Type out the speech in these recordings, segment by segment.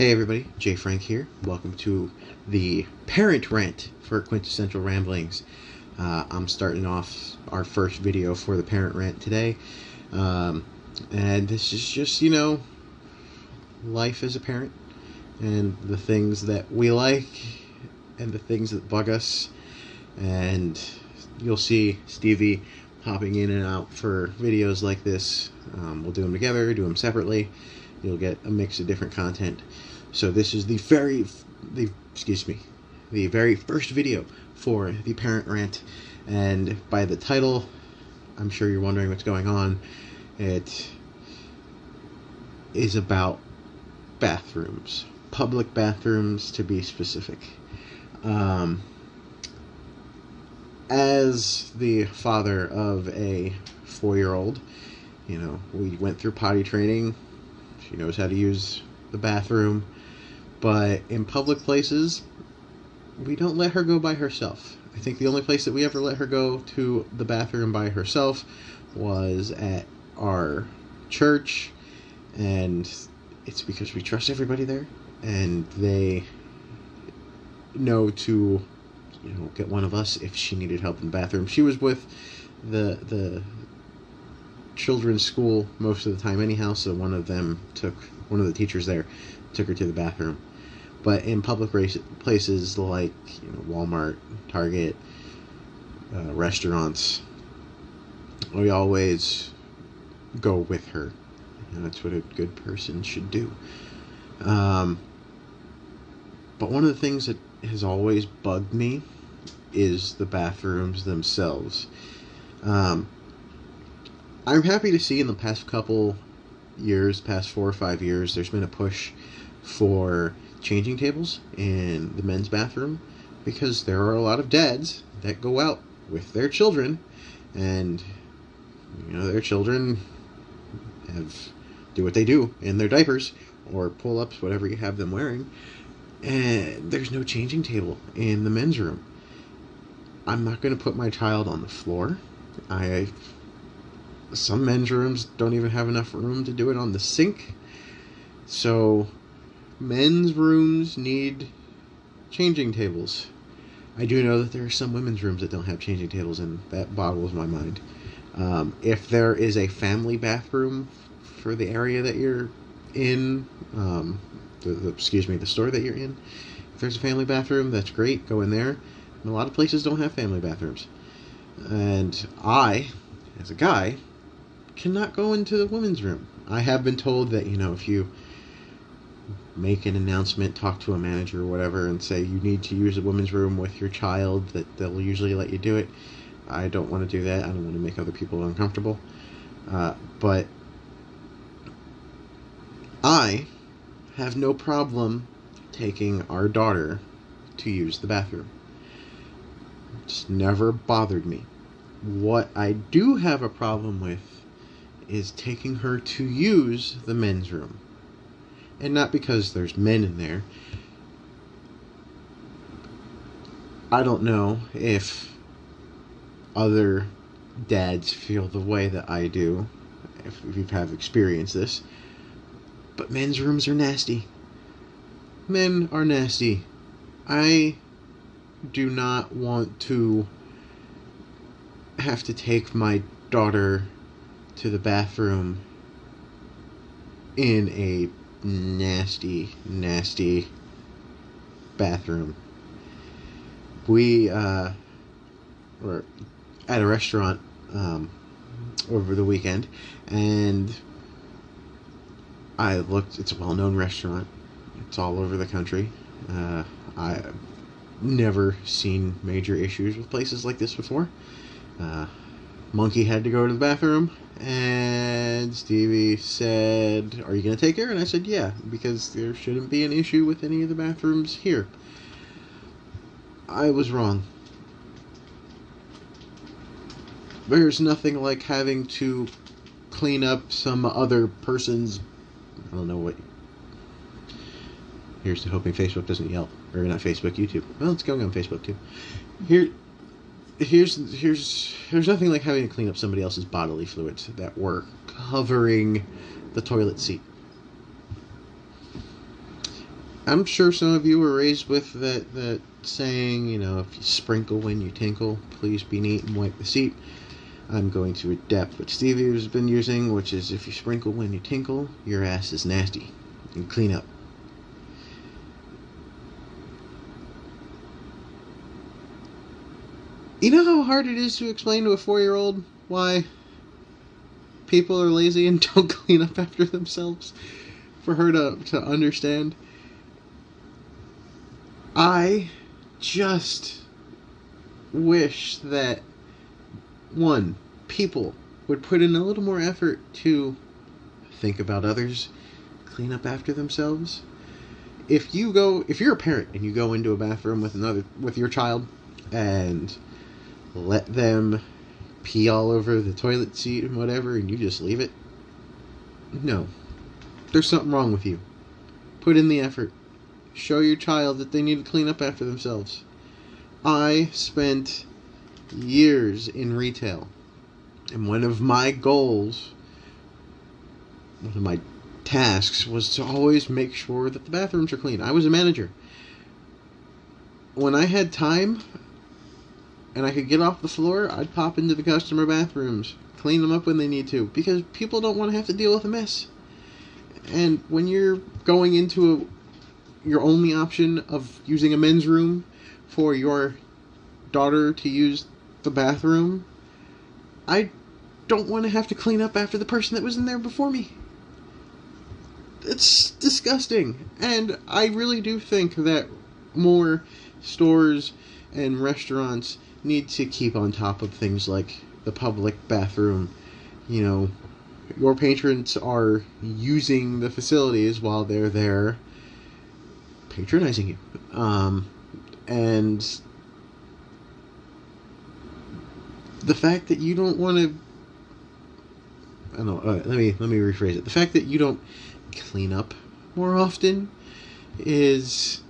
Hey everybody, Jay Frank here. Welcome to the parent rant for Quintessential Ramblings. I'm starting off our first video for the parent rant today. And this is just, life as a parent and the things that we like and the things that bug us. And you'll see Stevie popping in and out for videos like this. We'll do them together, do them separately. You'll get a mix of different content. So this is the very first video for the parent rant, and by the title, I'm sure you're wondering what's going on. It is about bathrooms, public bathrooms to be specific. As the father of a 4-year-old, we went through potty training. She knows how to use the bathroom, but in public places, we don't let her go by herself. I think the only place that we ever let her go to the bathroom by herself was at our church, and it's because we trust everybody there, and they know to, get one of us if she needed help in the bathroom. She was with the children's school most of the time anyhow, so one of the teachers there took her to the bathroom. But in public places like Walmart, Target, restaurants, we always go with her. That's what a good person should do. But one of the things that has always bugged me is the bathrooms themselves. I'm happy to see in the past couple years, past 4 or 5 years, there's been a push for changing tables in the men's bathroom, because there are a lot of dads that go out with their children, and their children do what they do in their diapers or pull-ups, whatever you have them wearing, and there's no changing table in the men's room. I'm not going to put my child on the floor. Some men's rooms don't even have enough room to do it on the sink. So men's rooms need changing tables. I do know that there are some women's rooms that don't have changing tables, and that boggles my mind. If there is a family bathroom for the area that you're in, the store that you're in, if there's a family bathroom, that's great, go in there. And a lot of places don't have family bathrooms. And I, as a guy, cannot go into the women's room. I have been told that, if you make an announcement, talk to a manager or whatever, and say you need to use the women's room with your child, that they'll usually let you do it. I don't want to do that. I don't want to make other people uncomfortable. But I have no problem taking our daughter to use the bathroom. It's never bothered me. What I do have a problem with is taking her to use the men's room. And not because there's men in there. I don't know if other dads feel the way that I do, if you have experienced this, but men's rooms are nasty. Men are nasty. I do not want to have to take my daughter to the bathroom in a nasty bathroom. We were at a restaurant over the weekend, and I looked. It's a well-known restaurant. It's all over the country. I've never seen major issues with places like this before. Monkey had to go to the bathroom, and Stevie said, "Are you going to take her?" And I said, "Yeah, because there shouldn't be an issue with any of the bathrooms here." I was wrong. There's nothing like having to clean up some other person's, I don't know what. Here's to hoping Facebook doesn't yell. Or not Facebook, YouTube. Well, it's going on Facebook too. There's nothing like having to clean up somebody else's bodily fluids that were covering the toilet seat. I'm sure some of you were raised with that saying, if you sprinkle when you tinkle, please be neat and wipe the seat. I'm going to adapt what Stevie has been using, which is if you sprinkle when you tinkle, your ass is nasty. And clean up. You know how hard it is to explain to a 4-year-old why people are lazy and don't clean up after themselves? For her to understand? I just wish that, one, people would put in a little more effort to think about others, clean up after themselves. If you're a parent and you go into a bathroom with your child and let them pee all over the toilet seat and whatever, and you just leave it, no, there's something wrong with you. Put in the effort. Show your child that they need to clean up after themselves. I spent years in retail, and one of my tasks was to always make sure that the bathrooms are clean. I was a manager. When I had time and I could get off the floor, I'd pop into the customer bathrooms, clean them up when they need to, because people don't want to have to deal with a mess. And when you're going into your only option of using a men's room for your daughter to use the bathroom, I don't want to have to clean up after the person that was in there before me. It's disgusting. And I really do think that more stores and restaurants need to keep on top of things like the public bathroom. Your patrons are using the facilities while they're there patronizing you. And the fact that you don't want to... I don't know, let me rephrase it. The fact that you don't clean up more often is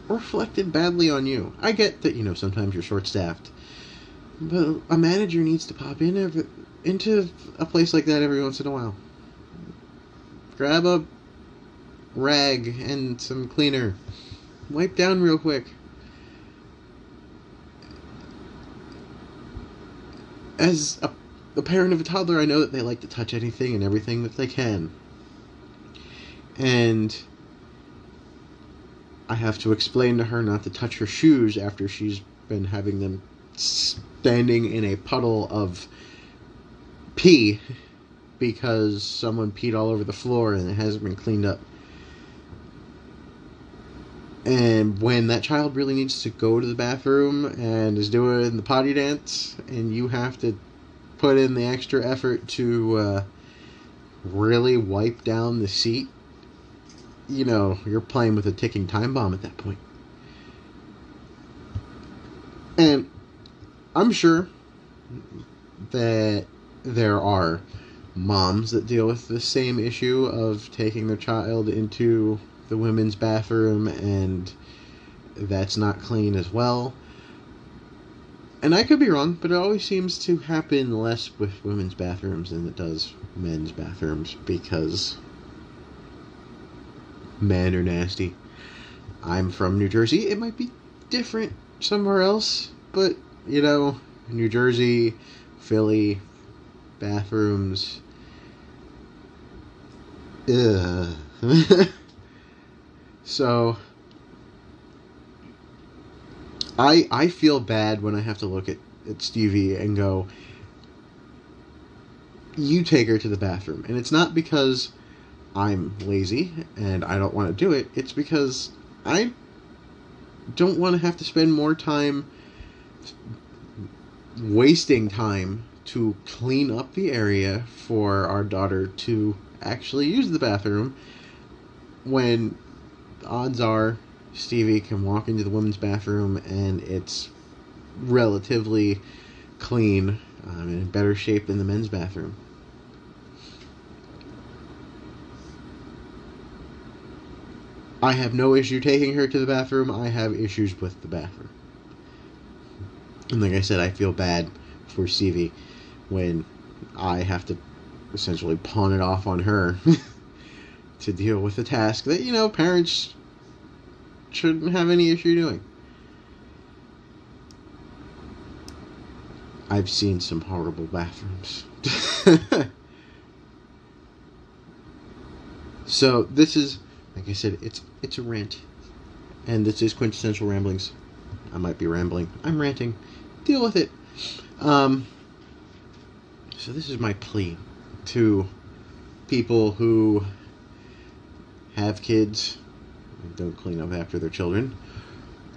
reflected badly on you. I get that, sometimes you're short-staffed, but a manager needs to pop into a place like that every once in a while. Grab a rag and some cleaner. Wipe down real quick. As a parent of a toddler, I know that they like to touch anything and everything that they can. And I have to explain to her not to touch her shoes after she's been having them standing in a puddle of pee because someone peed all over the floor and it hasn't been cleaned up. And when that child really needs to go to the bathroom and is doing the potty dance, and you have to put in the extra effort to really wipe down the seat, you're playing with a ticking time bomb at that point. And I'm sure that there are moms that deal with the same issue of taking their child into the women's bathroom and that's not clean as well. And I could be wrong, but it always seems to happen less with women's bathrooms than it does men's bathrooms because men are nasty. I'm from New Jersey. It might be different somewhere else, but New Jersey, Philly, bathrooms. Ugh. So I feel bad when I have to look at Stevie and go, you take her to the bathroom. And it's not because I'm lazy and I don't want to do it. It's because I don't want to have to spend more time wasting time to clean up the area for our daughter to actually use the bathroom when the odds are Stevie can walk into the women's bathroom and it's relatively clean, in better shape than the men's bathroom. I have no issue taking her to the bathroom. I have issues with the bathroom. And like I said, I feel bad for Stevie when I have to essentially pawn it off on her to deal with a task that, parents shouldn't have any issue doing. I've seen some horrible bathrooms. So this is, like I said, it's a rant. And this is Quintessential Ramblings. I might be rambling. I'm ranting. Deal with it. So this is my plea to people who have kids and don't clean up after their children,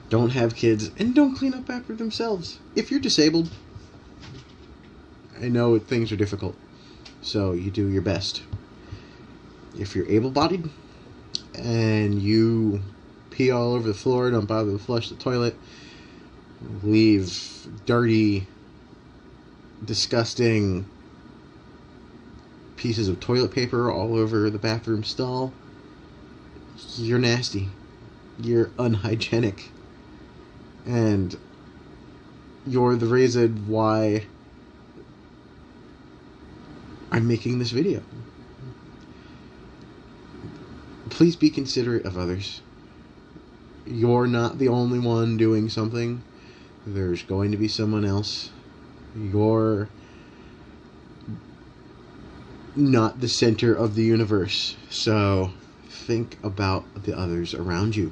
don't have kids, and don't clean up after themselves. If you're disabled, I know things are difficult, so you do your best. If you're able-bodied and you pee all over the floor, don't bother to flush the toilet, leave dirty, disgusting pieces of toilet paper all over the bathroom stall, you're nasty. You're unhygienic. And you're the reason why I'm making this video. Please be considerate of others. You're not the only one doing something. There's going to be someone else. You're not the center of the universe. So think about the others around you.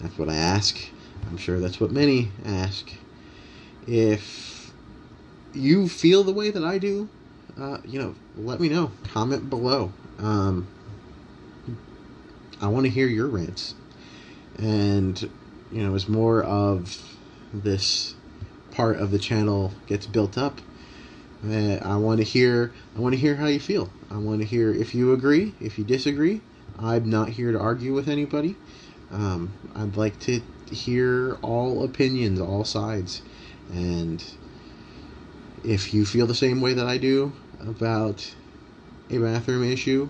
That's what I ask. I'm sure that's what many ask. If you feel the way that I do, let me know. Comment below. I want to hear your rants. And, as more of this part of the channel gets built up, I want to hear how you feel. I want to hear if you agree, if you disagree. I'm not here to argue with anybody. I'd like to hear all opinions, all sides. And if you feel the same way that I do about a bathroom issue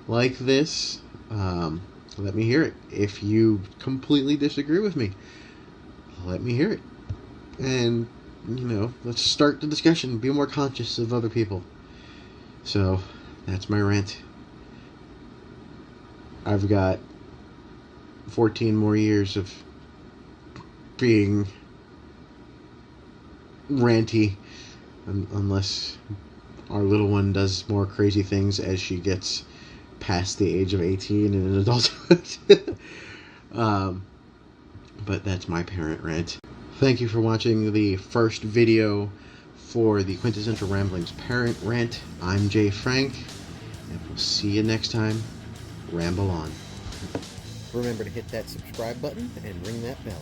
like this, let me hear it. If you completely disagree with me, let me hear it. And, let's start the discussion. Be more conscious of other people. So, that's my rant. I've got 14 more years of being ranty, unless our little one does more crazy things as she gets past the age of 18 in adulthood. But that's my parent rant. Thank you for watching the first video for the Quintessential Ramblings parent rant. I'm Jay Frank, and we'll see you next time. Ramble on. Remember to hit that subscribe button and ring that bell.